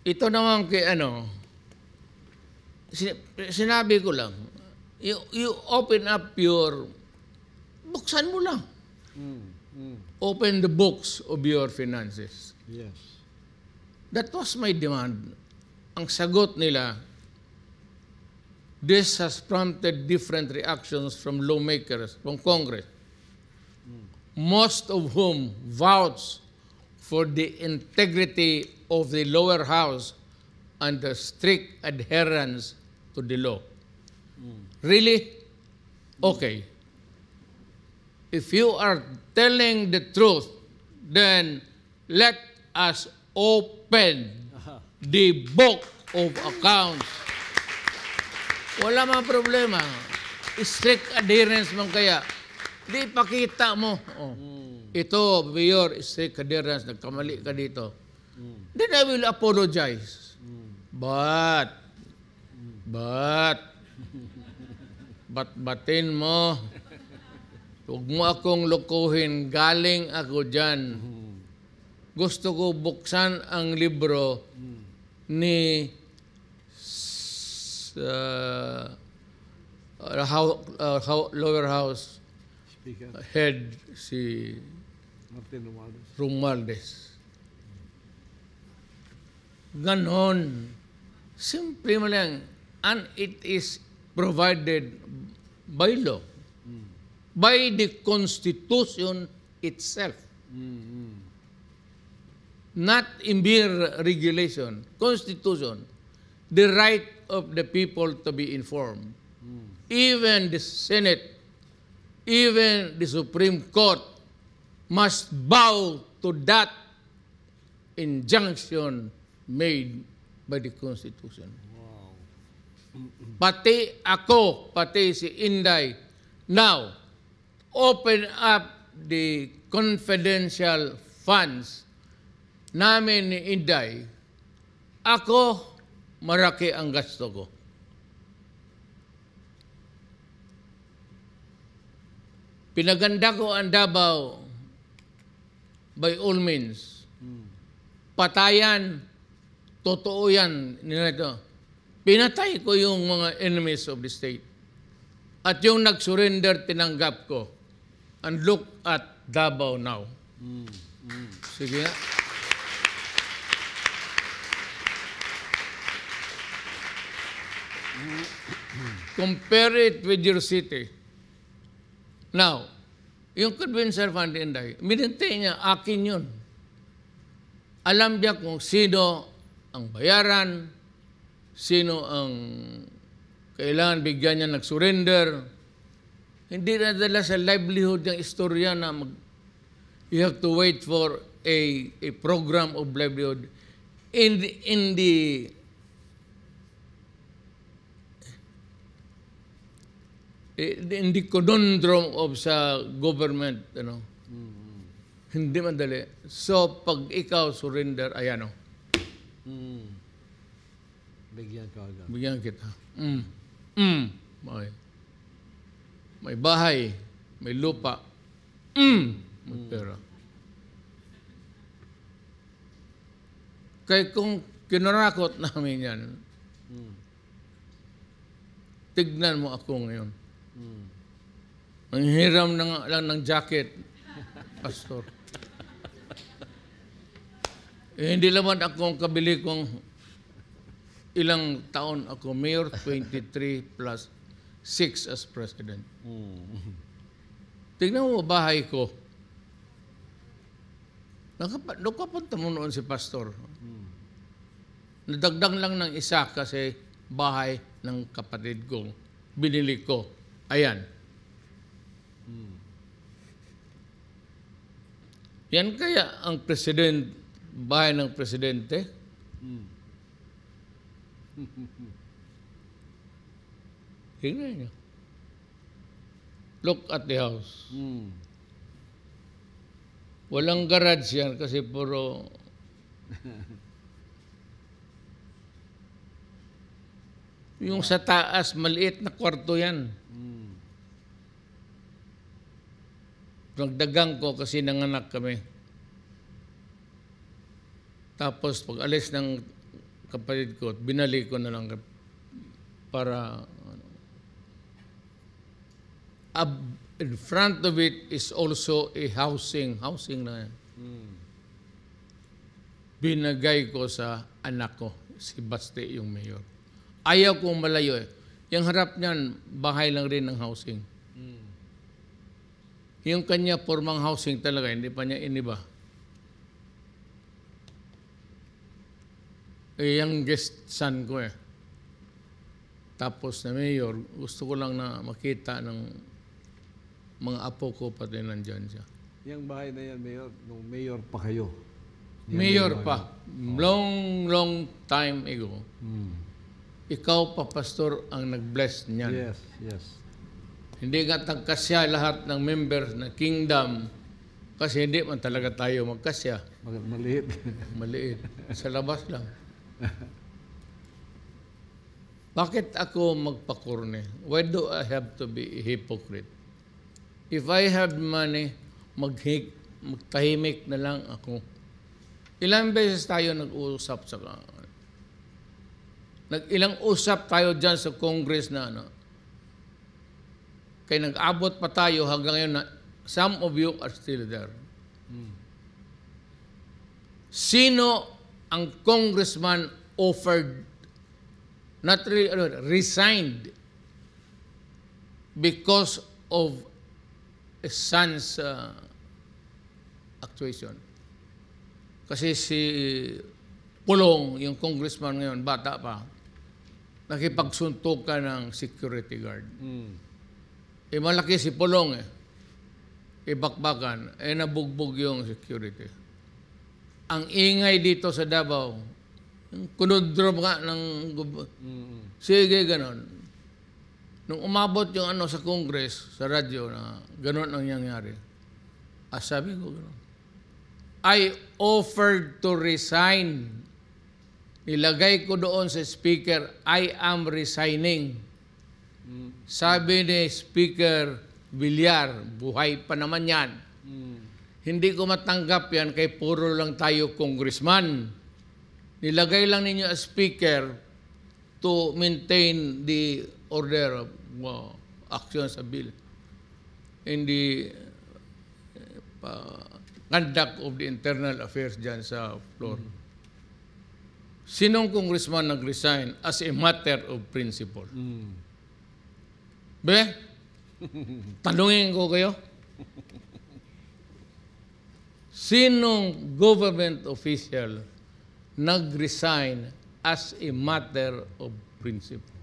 Ito naman kay sinabi ko lang, you open up buksan mo lang. Open the books of your finances. Yes. That was my demand. Ang sagot nila, this has prompted different reactions from lawmakers, from Congress, most of whom vouch for the integrity of the lower house and the strict adherence to the law. Really? Okay. If you are telling the truth, then let us open the book of accounts. Wala mang problema. Strict adherence man kaya. Di pakita mo. Ito, Mayor, strict adherence. Nagkamali ka dito. Then I will apologize. Batin mo. Huwag mo akong lukuhin. Galing ako dyan. Gusto ko buksan ang libro ni lower house Speaker head si Martin Romualdez. Ganon. Simple mo lang. And it is provided by law. By the Constitution itself. Not in mere regulation. Constitution. The right of the people to be informed. Even the Senate, even the Supreme Court must bow to that injunction made by the Constitution. Wow. Pati ako, pati si Inday, now, open up the confidential funds namin ni Inday. Ako, maraki ang gasto ko. Pinaganda ko ang Davao by all means. Patayan, totoo yan. Pinatay ko yung mga enemies of the state. At yung nag-surrender, tinanggap ko. And look at Davao now. Sige nga. Compare it with your city. Now, yung Convention Fund Inday, minintay niya, akin yun. Alam niya kung sino ang bayaran, sino ang kailangan bigyan niya nag-surrender. Hindi na dala sa livelihood ng istorya na you have to wait for a program of livelihood. In the conundrum of sa government, hindi madali. So, pag ikaw surrender, ayan o. Bigyan ka agad. Bigyan kita. May bahay, may lupa, may pera. Kaya kung kinarakot namin yan, tignan mo ako ngayon. Ang hiram lang ng jacket, pastor. Hindi naman akong kabili kung ilang taon ako, mayor, 23 plus 6 as president. Tignan mo bahay ko. Nakapunta mo noon si pastor. Nadagdag lang ng isa kasi bahay ng kapatid ko. Binili ko. Ayan. Yan kaya ang bahay ng presidente? Tingnan niyo. Look at the house. Walang garage yan kasi puro yung sa taas, maliit na kwarto yan. Nagdagang ko kasi nanganak kami. Tapos pag alis ng kapatid ko, binalik ko na lang para in front of it is also a housing na yan. Binagay ko sa anak ko, si Baste, yung mayor. Ayaw kong malayo eh. Yung harap niyan, bahay lang rin ng housing. Yung kanya formang housing talaga, hindi pa niya iniba. Youngest son ko eh. Tapos na mayor, gusto ko lang na makita ng mga apo ko pati nandyan siya. Yung bahay na yan, Mayor, nung mayor pa kayo. Yan Mayor yung pa. Long time ago. Ikaw pa, Pastor, ang nag-bless niyan. Yes, yes. Hindi nga tagkasya lahat ng members ng kingdom kasi hindi man talaga tayo magkasya. Maliit. Maliit. Sa labas lang. Bakit ako magpakurne? Why do I have to be a hypocrite? If I have money, magtahimik na lang ako. Ilang beses tayo nag-uusap sa ilang usap tayo dyan sa Congress na kaya nag-abot pa tayo hanggang ngayon na some of you are still there. Sino ang congressman offered, not really, resigned because of a son's actuation? Kasi si Pulong, yung congressman ngayon, bata pa, nakipagsuntukan ng security guard. Malaki si Pulong eh. Ibakbakan, nabugbog yung security. Ang ingay dito sa Davao, yung kunudrom nga ng sige, ganon. Nung umabot yung sa Congress, sa radyo, na ganon ang nangyari, sabi ko ganon. I offered to resign. Nilagay ko doon sa speaker, I am resigning. Sabi ni Speaker Villar, buhay pa naman yan. Hindi ko matanggap yan kay puro lang tayo congressman. Nilagay lang ninyo as speaker to maintain the order of action sa bill. In the conduct of the internal affairs dyan sa floor. Sinong congressman nag-resign as a matter of principle? Be? Tanungin ko kayo. Sinong government official nag-resign as a matter of principle?